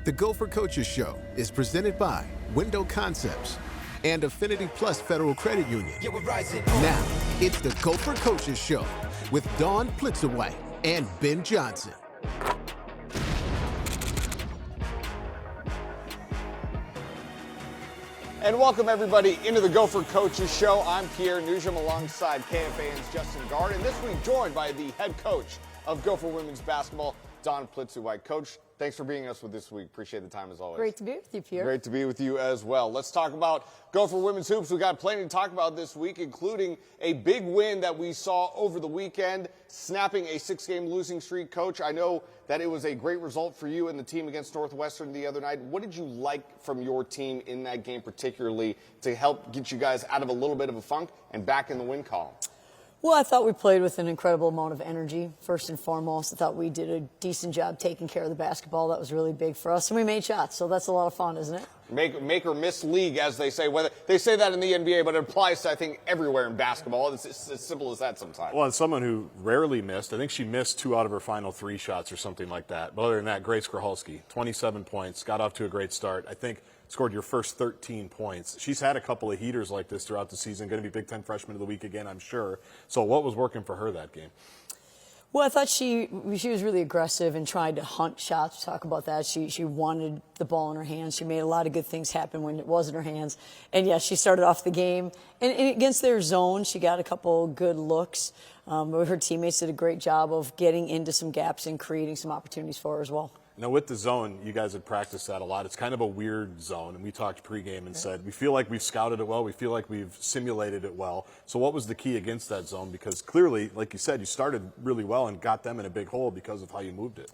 The Gopher Coaches Show is presented by Window Concepts and Affinity Plus Federal Credit Union. Now, it's the Gopher Coaches Show with Dawn Plitzuweit and Ben Johnson. And welcome everybody into the Gopher Coaches Show. I'm Pierre Nugent alongside KFAN's Justin Gard, and this week joined by the head coach of Gopher Women's Basketball, Dawn Plitzuweit. Coach, thanks for being with us this week. Appreciate the time as always. Great to be with you, Pierre. Great to be with you as well. Let's talk about Gopher Women's Hoops. We've got plenty to talk about this week, including a big win that we saw over the weekend, snapping a 6-game losing streak. Coach, I know that it was a great result for you and the team against Northwestern the other night. What did you like from your team in that game particularly to help get you guys out of a little bit of a funk and back in the win column? Well, I thought we played with an incredible amount of energy, first and foremost. I thought we did a decent job taking care of the basketball. That was really big for us. And we made shots, so that's a lot of fun, isn't it? Make or miss league, as they say. Whether they say that in the NBA, but it applies to, I think, everywhere in basketball. It's as simple as that sometimes. Well, and someone who rarely missed, I think she missed 2 out of her final 3 shots or something like that. But other than that, Grace Grocholski, 27 points, got off to a great start. I think scored your first 13 points. She's had a couple of heaters like this throughout the season. Going to be Big Ten Freshman of the Week again, I'm sure. So what was working for her that game? Well, I thought she was really aggressive and tried to hunt shots. Talk about that. She wanted the ball in her hands. She made a lot of good things happen when it was in her hands. And, yes, she started off the game. And against their zone, she got a couple good looks. Her teammates did a great job of getting into some gaps and creating some opportunities for her as well. Now, with the zone, you guys had practiced that a lot. It's kind of a weird zone, and we talked pregame and said we feel like we've scouted it well. We feel like we've simulated it well. So what was the key against that zone? Because clearly, like you said, you started really well and got them in a big hole because of how you moved it.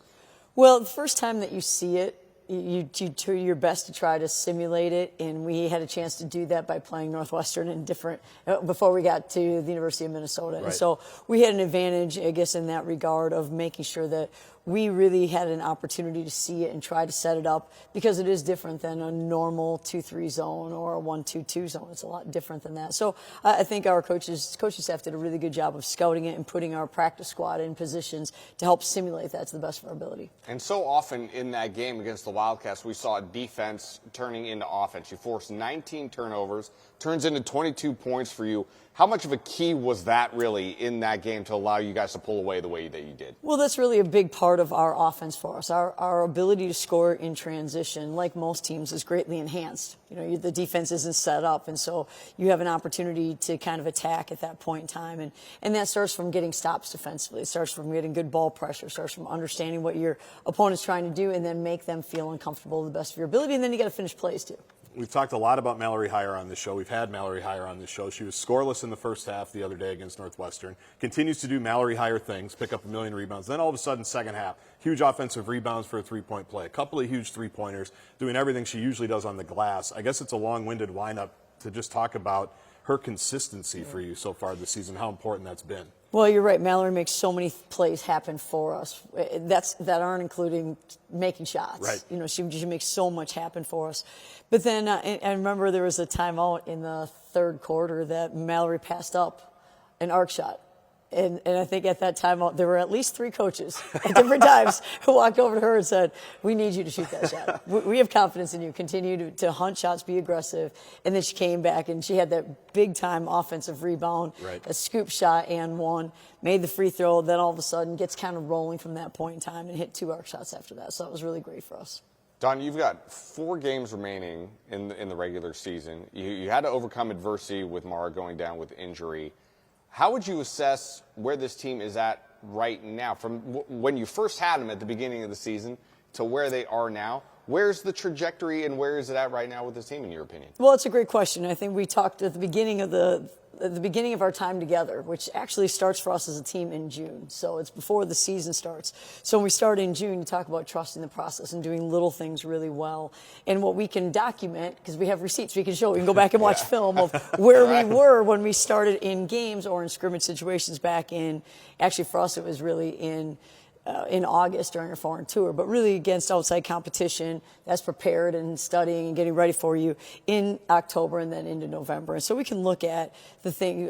Well, the first time that you see it, you do your best to try to simulate it, and we had a chance to do that by playing Northwestern in before we got to the University of Minnesota. Right. And so we had an advantage, I guess, in that regard of making sure that we really had an opportunity to see it and try to set it up, because it is different than a normal 2-3 zone or a 1-2-2 zone. It's a lot different than that. So I think our coaching staff did a really good job of scouting it and putting our practice squad in positions to help simulate that to the best of our ability. And so often in that game against the Wildcats, we saw defense turning into offense. You forced 19 turnovers, turns into 22 points for you. How much of a key was that really in that game to allow you guys to pull away the way that you did? Well, that's really a big part of our offense for us. Our ability to score in transition, like most teams, is greatly enhanced. You know, the defense isn't set up, and so you have an opportunity to kind of attack at that point in time. And that starts from getting stops defensively. It starts from getting good ball pressure. It starts from understanding what your opponent's trying to do and then make them feel uncomfortable to the best of your ability. And then you got to finish plays, too. We've talked a lot about Mallory Heyer on this show. We've had Mallory Heyer on this show. She was scoreless in the first half the other day against Northwestern. Continues to do Mallory Heyer things, pick up 1 million rebounds. Then all of a sudden, second half, huge offensive rebounds for a 3-point play. A couple of huge 3-pointers, doing everything she usually does on the glass. I guess it's a long-winded wind-up to just talk about her consistency for you so far this season, how important that's been. Well, you're right. Mallory makes so many plays happen for us. That aren't including making shots. Right. You know, she makes so much happen for us. But then I remember there was a timeout in the third quarter that Mallory passed up an arc shot. And I think at that time, there were at least 3 coaches at different times who walked over to her and said, "We need you to shoot that shot. We have confidence in you. Continue to hunt shots, be aggressive." And then she came back, and she had that big-time offensive rebound, right, a scoop shot and one, made the free throw, then all of a sudden gets kind of rolling from that point in time and hit 2 arc shots after that. So it was really great for us. Don, you've got 4 games remaining in the regular season. You had to overcome adversity with Mara going down with injury. How would you assess where this team is at right now, from when you first had them at the beginning of the season to where they are now? Where's the trajectory and where is it at right now with this team, in your opinion? Well, it's a great question. I think we talked at the beginning of our time together, which actually starts for us as a team in June. So it's before the season starts. So when we start in June, you talk about trusting the process and doing little things really well. And what we can document, because we have receipts we can show, we can go back and watch film of where we were when we started in games or in scrimmage situations back in, actually for us it was really in in August during a foreign tour, but really against outside competition that's prepared and studying and getting ready for you in October and then into November. And so we can look at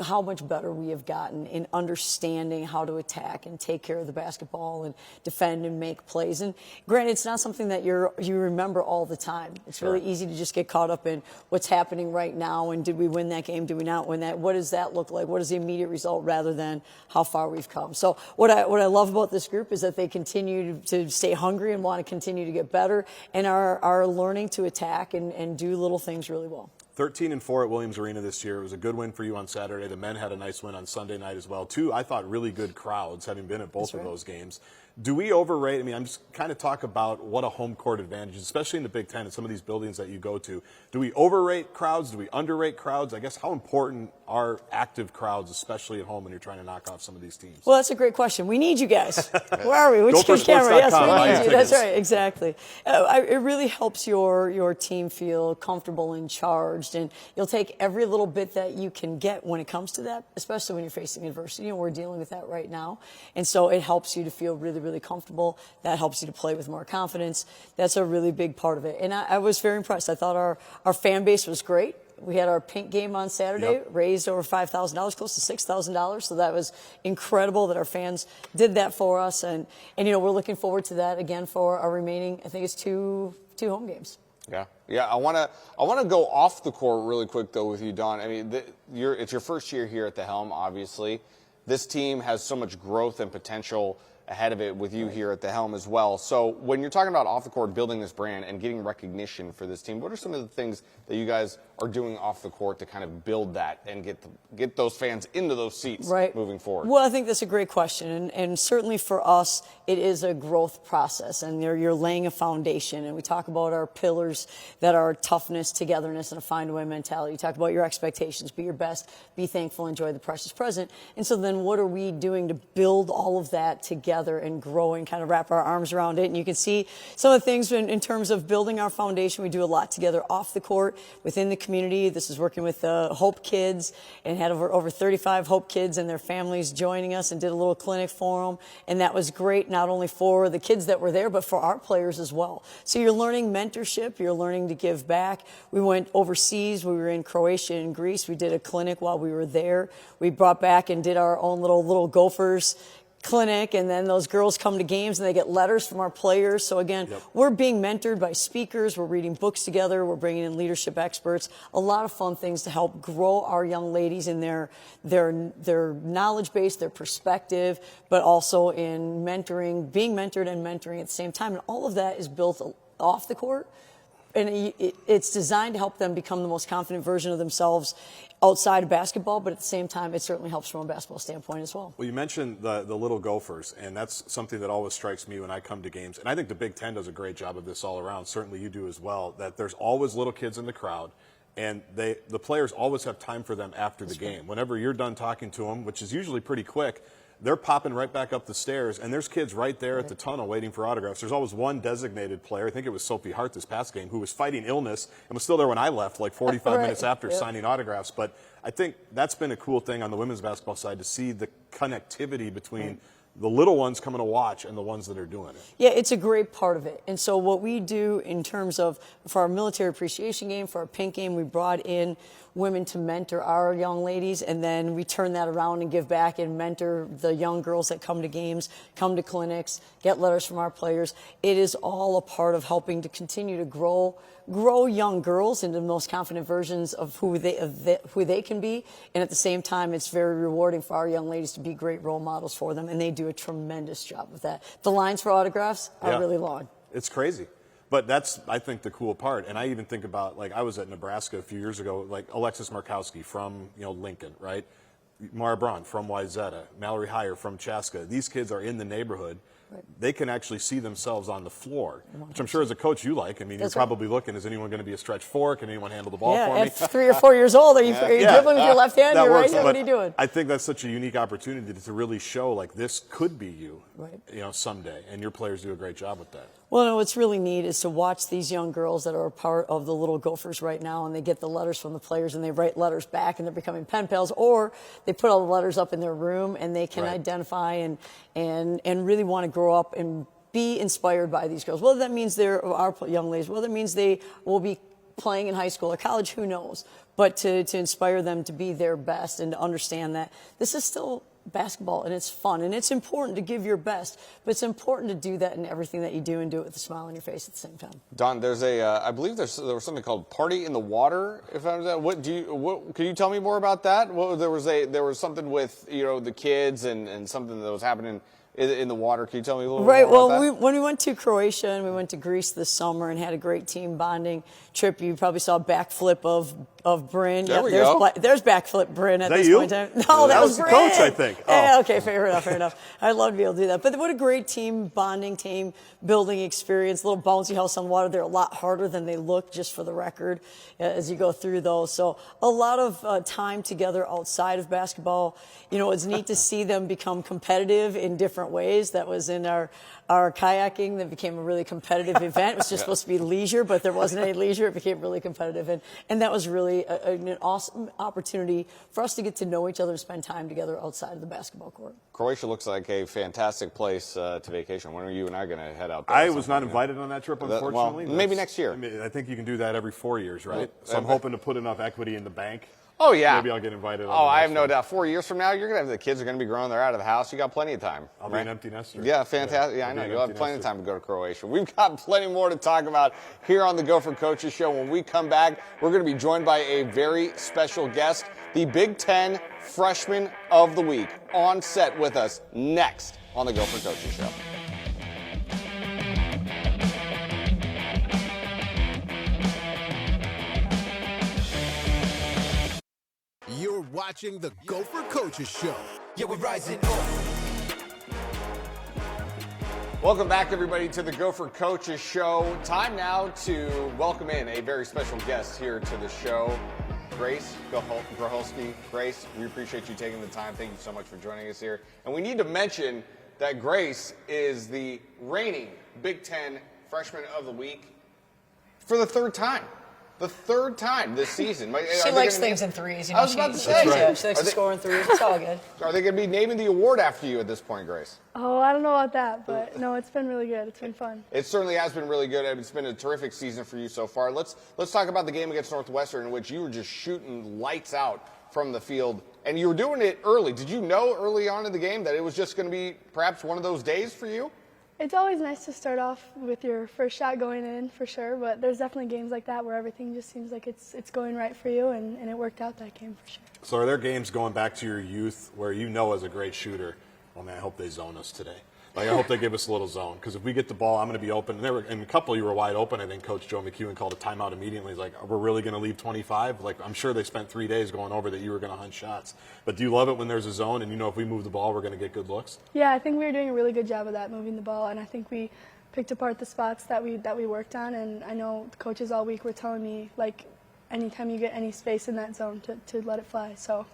how much better we have gotten in understanding how to attack and take care of the basketball and defend and make plays. And granted, it's not something that you remember all the time. It's really easy to just get caught up in what's happening right now and did we win that game, did we not win that, what does that look like, what is the immediate result, rather than how far we've come. So what I love about this group is that they continue to stay hungry and want to continue to get better and are learning to attack and do little things really well. 13-4 at Williams Arena this year. It was a good win for you on Saturday. The men had a nice win on Sunday night as well. Two, I thought, really good crowds, having been at both of those games. Do we overrate? I mean, I'm just kind of talk about what a home court advantage is, especially in the Big Ten and some of these buildings that you go to. Do we overrate crowds? Do we underrate crowds? I guess how important are active crowds, especially at home when you're trying to knock off some of these teams? Well, that's a great question. We need you guys. Where are we? Which camera? Yes, we need you. That's right, exactly. It really helps your team feel comfortable and charged, and you'll take every little bit that you can get when it comes to that, especially when you're facing adversity. You know, we're dealing with that right now, and so it helps you to feel really comfortable. That helps you to play with more confidence. That's a really big part of it. And I was very impressed. I thought our fan base was great. We had our pink game on Saturday, raised over $5,000, close to $6,000. So that was incredible that our fans did that for us. And you know, we're looking forward to that again for our remaining, I think it's two home games. Yeah. I want to go off the court really quick though with you, Dawn. I mean, it's your first year here at the helm. Obviously, this team has so much growth and potential ahead of it with you here at the helm as well. So when you're talking about off the court, building this brand and getting recognition for this team, what are some of the things that you guys are doing off the court to kind of build that and get those fans into those seats moving forward? Well, I think that's a great question. And certainly for us, it is a growth process, and you're laying a foundation. And we talk about our pillars that are toughness, togetherness, and a find-a-way mentality. You talk about your expectations, be your best, be thankful, enjoy the precious present. And so then what are we doing to build all of that together and grow and kind of wrap our arms around it? And you can see some of the things in terms of building our foundation. We do a lot together off the court, within the community. This is working with Hope Kids, and had over 35 Hope Kids and their families joining us and did a little clinic for them. And that was great, not only for the kids that were there, but for our players as well. So you're learning mentorship, you're learning to give back. We went overseas. We were in Croatia and Greece. We did a clinic while we were there. We brought back and did our own little Gophers clinic, and then those girls come to games and they get letters from our players. So again, we're being mentored by speakers, we're reading books together, we're bringing in leadership experts, a lot of fun things to help grow our young ladies in their knowledge base, their perspective, but also in mentoring, being mentored and mentoring at the same time. And all of that is built off the court. And it's designed to help them become the most confident version of themselves outside of basketball, but at the same time, it certainly helps from a basketball standpoint as well. Well, you mentioned the little Gophers, and that's something that always strikes me when I come to games. And I think the Big Ten does a great job of this all around. Certainly you do as well, that there's always little kids in the crowd, and the players always have time for them after the game. Whenever you're done talking to them, which is usually pretty quick, they're popping right back up the stairs, and there's kids right there at the tunnel waiting for autographs. There's always one designated player, I think it was Sophie Hart this past game, who was fighting illness and was still there when I left, like 45 minutes after signing autographs. But I think that's been a cool thing on the women's basketball side, to see the connectivity between the little ones coming to watch and the ones that are doing it. Yeah, it's a great part of it. And so what we do in terms of, for our military appreciation game, for our pink game, we brought in women to mentor our young ladies, and then we turn that around and give back and mentor the young girls that come to games, come to clinics, get letters from our players. It is all a part of helping to continue to grow young girls into the most confident versions of who they can be. And at the same time, it's very rewarding for our young ladies to be great role models for them, and they do a tremendous job with that. The lines for autographs are really long. It's crazy. But that's, I think, the cool part. And I even think about, like, I was at Nebraska a few years ago, like Alexis Markowski from, Lincoln, right? Mara Braun from Wayzata, Mallory Heyer from Chaska. These kids are in the neighborhood. They can actually see themselves on the floor, which I'm sure as a coach you like. I mean, you're probably looking, is anyone going to be a stretch four? Can anyone handle the ball for me? At 3 or 4 years old, are you dribbling with your left hand, your right hand? What are you doing? I think that's such a unique opportunity to really show, like, this could be you, someday. And your players do a great job with that. Well, no, what's really neat is to watch these young girls that are a part of the Little Gophers right now, and they get the letters from the players, and they write letters back, and they're becoming pen pals, or they put all the letters up in their room, and they can identify and really want to grow up and be inspired by these girls. Whether that means they're our young ladies, whether that means they will be playing in high school or college, who knows? But to inspire them to be their best and to understand that this is still basketball and it's fun and it's important to give your best, but it's important to do that in everything that you do and do it with a smile on your face at the same time. Dawn, there's I believe there was something called Party in the Water. If I was can you tell me more about that? There was something with the kids and something that was happening in the water. Can you tell me a little bit more about that? When we went to Croatia and we went to Greece this summer and had a great team bonding trip, you probably saw a backflip of Bryn. There we go. There's backflip Bryn at this you? point in time. No, that was the Bryn. coach, I think. Oh. Yeah, okay, fair enough. I'd love to be able to do that. But what a great team bonding, team building experience. Little bouncy house on water. They're a lot harder than they look, just for the record, as you go through those. So a lot of time together outside of basketball. It's neat to see them become competitive in different ways. That was in our kayaking that became a really competitive event. It was just supposed to be leisure, but there wasn't any leisure. It became really competitive. And that was really an awesome opportunity for us to get to know each other and spend time together outside of the basketball court. Croatia looks like a fantastic place to vacation. When are you and I going to head out there? I was not invited on that trip, unfortunately. Well, maybe next year. I think you can do that every 4 years, right? So I'm hoping to put enough equity in the bank. Oh, yeah. Maybe I'll get invited. I have no doubt. 4 years from now, the kids are going to be grown. They're out of the house. You got plenty of time. I'll be an empty nester. Yeah, fantastic. Yeah, I know. You'll have plenty of time to go to Croatia. We've got plenty more to talk about here on the Gopher Coaches Show. When we come back, we're going to be joined by a very special guest, the Big Ten Freshman of the Week, on set with us next on the Gopher Coaches Show. You're watching the Gopher Coaches Show. Yeah, we're rising up. Welcome back, everybody, to the Gopher Coaches Show. Time now to welcome in a very special guest here to the show, Grace Grocholski. Grace, we appreciate you taking the time. Thank you so much for joining us here. And we need to mention that Grace is the reigning Big Ten Freshman of the Week for the third time. The third time this season. She likes things in threes. I was about to say. She likes to score in threes. It's all good. Are they going to be naming the award after you at this point, Grace? Oh, I don't know about that, but no, it's been really good. It's been fun. It certainly has been really good. It's been a terrific season for you so far. Let's talk about the game against Northwestern, in which you were just shooting lights out from the field, and you were doing it early. Did you know early on in the game that it was just going to be perhaps one of those days for you? It's always nice to start off with your first shot going in, for sure, but there's definitely games like that where everything just seems like it's going right for you, and it worked out that game for sure. So are there games going back to your youth where as a great shooter, oh man, I hope they zone us today? I hope they give us a little zone, because if we get the ball, I'm going to be open. And a couple you were wide open. I think Coach Joe McEwen called a timeout immediately. He's like, we're really going to leave 25? I'm sure they spent 3 days going over that you were going to hunt shots. But do you love it when there's a zone and if we move the ball, we're going to get good looks? Yeah, I think we were doing a really good job of that, moving the ball, and I think we picked apart the spots that we worked on. And I know the coaches all week were telling me, anytime you get any space in that zone, to let it fly. So.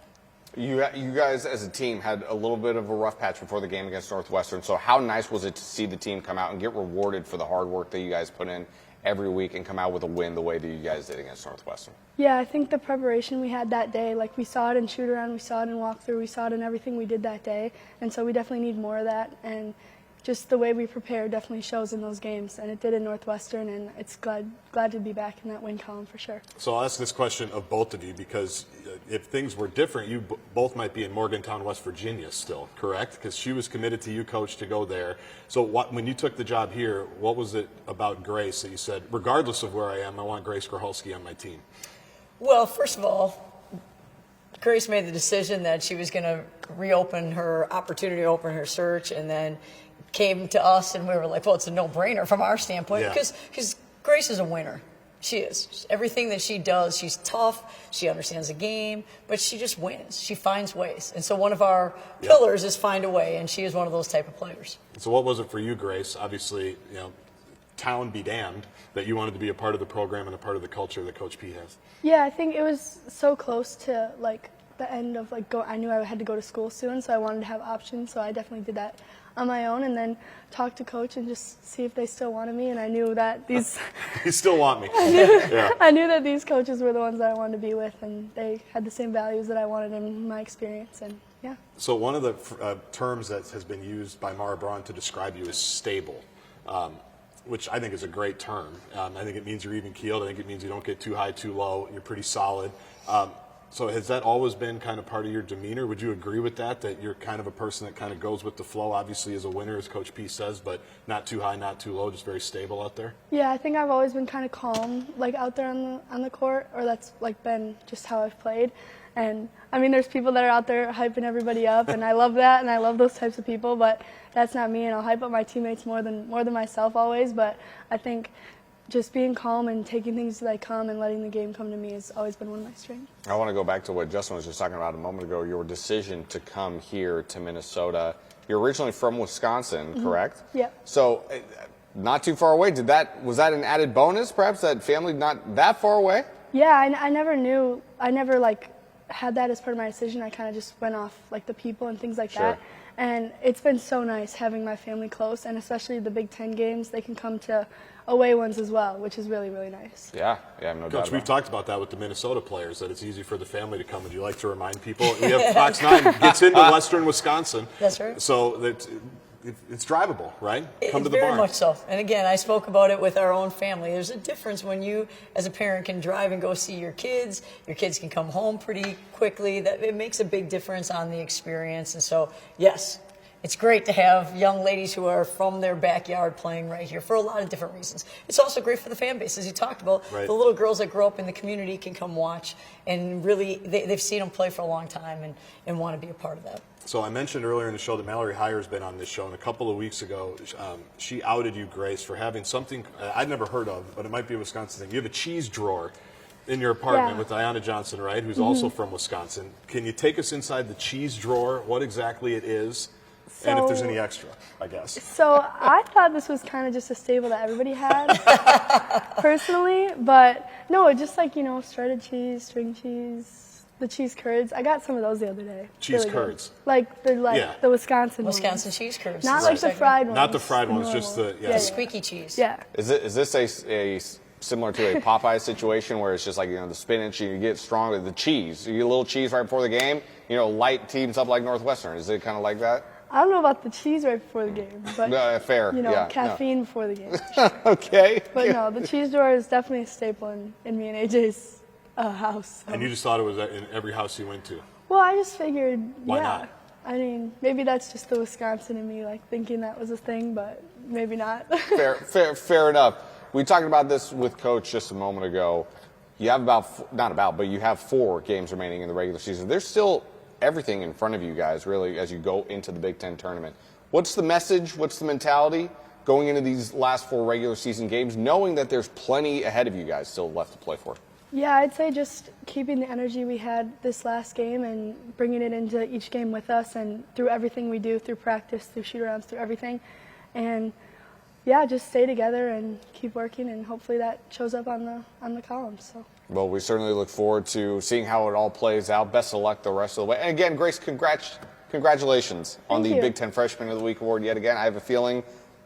You guys as a team had a little bit of a rough patch before the game against Northwestern, so how nice was it to see the team come out and get rewarded for the hard work that you guys put in every week and come out with a win the way that you guys did against Northwestern? Yeah, I think the preparation we had that day, we saw it in shoot-around, we saw it in walkthrough, we saw it in everything we did that day, and so we definitely need more of that. And just the way we prepare definitely shows in those games, and it did in Northwestern, and it's glad to be back in that win column for sure. So I'll ask this question of both of you, because if things were different, you both might be in Morgantown, West Virginia still, correct? Because she was committed to you, Coach, to go there. So when you took the job here, what was it about Grace that you said, regardless of where I am, I want Grace Grocholski on my team? Well, first of all, Grace made the decision that she was going to reopen her opportunity, open her search, and then came to us, and we were like, well, it's a no-brainer from our standpoint, because Grace is a winner. She is. Everything that she does, she's tough, she understands the game, but she just wins. She finds ways. And so one of our pillars is find a way, and she is one of those type of players. So what was it for you, Grace? Obviously, town be damned that you wanted to be a part of the program and a part of the culture that Coach P has. Yeah, I think it was so close to, the end of, I knew I had to go to school soon, so I wanted to have options, so I definitely did that on my own and then talk to coach and just see if they still wanted me. And I knew that these You still want me. I knew that these coaches were the ones that I wanted to be with, and they had the same values that I wanted in my experience. And yeah. So one of the terms that has been used by Mara Braun to describe you is stable, which I think is a great term. I think it means you're even keeled. I think it means you don't get too high, too low, and you're pretty solid. So has that always been kind of part of your demeanor? Would you agree with that you're kind of a person that kind of goes with the flow, obviously as a winner, as Coach P says, but not too high, not too low, just very stable out there? Yeah, I think I've always been kind of calm, like out there on the court, or that's like been just how I've played. And I mean, there's people that are out there hyping everybody up, and I love that, and I love those types of people, but that's not me, and I'll hype up my teammates more than myself always. But I think just being calm and taking things as they come and letting the game come to me has always been one of my strengths. I want to go back to what Justin was just talking about a moment ago, your decision to come here to Minnesota. You're originally from Wisconsin, correct? Yeah. So not too far away. Was that an added bonus, perhaps, that family not that far away? Yeah, I never knew. I never had that as part of my decision. I kind of just went off the people and things like that. And it's been so nice having my family close, and especially the Big Ten games. They can come to away ones as well, which is really, really nice. Yeah, no doubt. Coach, we've talked about that with the Minnesota players, that it's easy for the family to come. Would you like to remind people? We have Fox 9 gets into Western Wisconsin. That's right. So that it's drivable, right? Come to the very barn. much so. And again, I spoke about it with our own family. There's a difference when you, as a parent, can drive and go see your kids. Your kids can come home pretty quickly. That it makes a big difference on the experience. And so, yes, it's great to have young ladies who are from their backyard playing right here for a lot of different reasons. It's also great for the fan base, as you talked about. Right. The little girls that grow up in the community can come watch, and really they've seen them play for a long time and want to be a part of that. So I mentioned earlier in the show that Mallory Heyer's been on this show, and a couple of weeks ago she outed you, Grace, for having something I'd never heard of, but it might be a Wisconsin thing. You have a cheese drawer in your apartment with Diana Johnson, right, who's also from Wisconsin. Can you take us inside the cheese drawer, what exactly it is, and if there's any extra, I guess? So I thought this was kind of just a staple that everybody had, personally, but no, just shredded cheese, string cheese. The cheese curds. I got some of those the other day. Cheese really curds. They're the Wisconsin Wisconsin ones. cheese curds. Not like the fried ones. Not the fried ones, normal. just the Squeaky cheese. Yeah. Is this a similar to a Popeye situation where it's just the spinach, you get stronger, the cheese, you get a little cheese right before the game, light teams up like Northwestern. Is it kind of like that? I don't know about the cheese right before the game, but fair. caffeine before the game. Okay. But no, the cheese drawer is definitely a staple in me and AJ's house. So. And you just thought it was in every house you went to? Well, I just figured, Why not? I mean, maybe that's just the Wisconsin in me, thinking that was a thing, but maybe not. Fair enough. We talked about this with Coach just a moment ago. You have you have 4 games remaining in the regular season. There's still everything in front of you guys, really, as you go into the Big Ten tournament. What's the message? What's the mentality going into these last 4 regular season games, knowing that there's plenty ahead of you guys still left to play for? Yeah, I'd say just keeping the energy we had this last game and bringing it into each game with us and through everything we do, through practice, through shoot-arounds, through everything. And, yeah, just stay together and keep working, and hopefully that shows up on the columns. So. Well, we certainly look forward to seeing how it all plays out. Best of luck the rest of the way. And, again, Grace, congratulations on the Big Ten Freshman of the Week award yet again. I have a feeling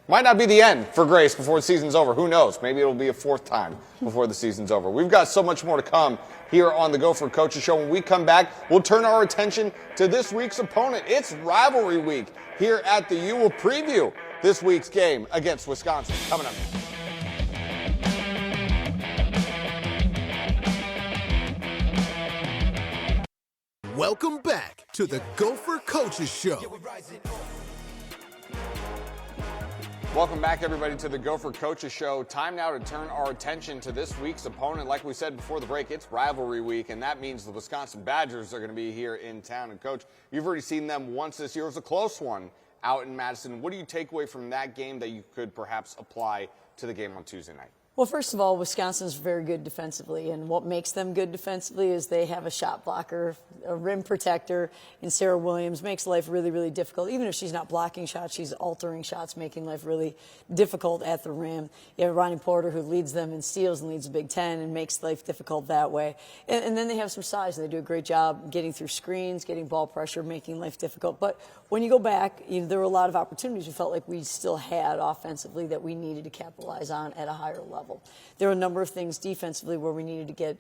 might not be the end for Grace before the season's over. Who knows? Maybe it'll be a 4th time before the season's over. We've got so much more to come here on the Gopher Coaches Show. When we come back, we'll turn our attention to this week's opponent. It's rivalry week here at the U. We'll preview this week's game against Wisconsin. Coming up. Welcome back to the Gopher Coaches Show. Welcome back, everybody, to the Gopher Coaches Show. Time now to turn our attention to this week's opponent. Like we said before the break, it's rivalry week, and that means the Wisconsin Badgers are going to be here in town. And, Coach, you've already seen them once this year. It was a close one out in Madison. What do you take away from that game that you could perhaps apply to the game on Tuesday night? Well, first of all, Wisconsin's very good defensively, and what makes them good defensively is they have a shot blocker, a rim protector, and Sarah Williams makes life really, really difficult. Even if she's not blocking shots, she's altering shots, making life really difficult at the rim. You have Ronnie Porter, who leads them in steals and leads the Big Ten and makes life difficult that way. And then they have some size. They do a great job getting through screens, getting ball pressure, making life difficult. But when you go back, there were a lot of opportunities we felt like we still had offensively that we needed to capitalize on at a higher level. There were a number of things defensively where we needed to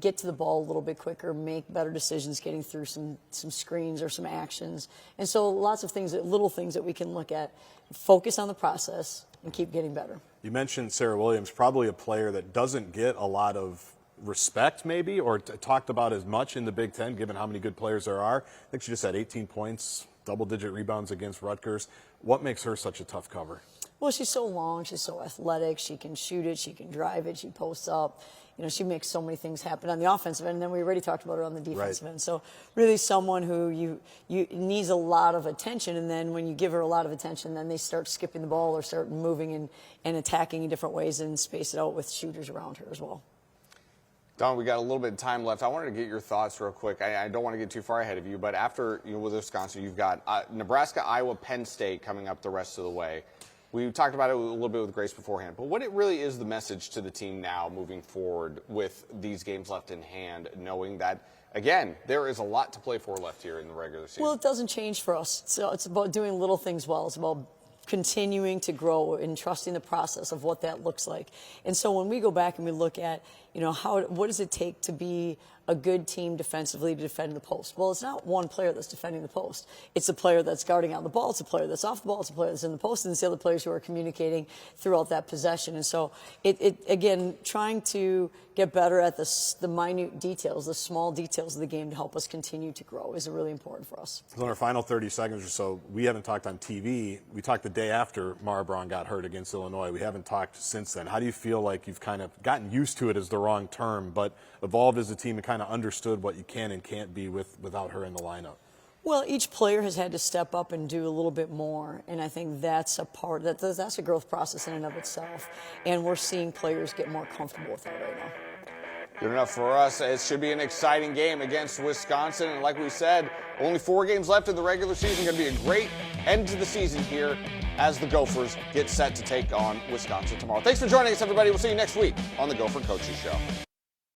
get to the ball a little bit quicker, make better decisions, getting through some screens or some actions. And so lots of things, little things that we can look at, focus on the process, and keep getting better. You mentioned Sarah Williams, probably a player that doesn't get a lot of respect maybe or talked about as much in the Big Ten, given how many good players there are. I think she just had 18 points, double-digit rebounds against Rutgers. What makes her such a tough cover? Well, she's so long, she's so athletic, she can shoot it, she can drive it, she posts up. She makes so many things happen on the offensive end, and then we already talked about her on the defensive end. So really someone who you needs a lot of attention, and then when you give her a lot of attention, then they start skipping the ball or start moving and attacking in different ways and space it out with shooters around her as well. Dawn, we got a little bit of time left. I wanted to get your thoughts real quick. I don't want to get too far ahead of you, but after with Wisconsin, you've got Nebraska, Iowa, Penn State coming up the rest of the way. We talked about it a little bit with Grace beforehand, but what it really is the message to the team now moving forward with these games left in hand, knowing that, again, there is a lot to play for left here in the regular season. Well, it doesn't change for us. So it's about doing little things well. It's about continuing to grow and trusting the process of what that looks like. And so when we go back and we look at, what does it take to be a good team defensively to defend the post? Well, it's not one player that's defending the post. It's a player that's guarding on the ball. It's a player that's off the ball. It's a player that's in the post. And it's the other players who are communicating throughout that possession. And so, again, trying to get better at the minute details, the small details of the game to help us continue to grow is really important for us. So in our final 30 seconds or so, we haven't talked on TV. We talked the day after Mara Braun got hurt against Illinois. We haven't talked since then. How do you feel like you've kind of gotten used to it is the wrong term, but evolved as a team and kind of understood what you can and can't be without her in the lineup? Well, each player has had to step up and do a little bit more, and I think that's that's a growth process in and of itself, and we're seeing players get more comfortable with that right now. Good enough for us. It should be an exciting game against Wisconsin, and like we said, only 4 games left in the regular season. Going to be a great end to the season here as the Gophers get set to take on Wisconsin tomorrow. Thanks for joining us, everybody. We'll see you next week on the Gopher Coaches Show.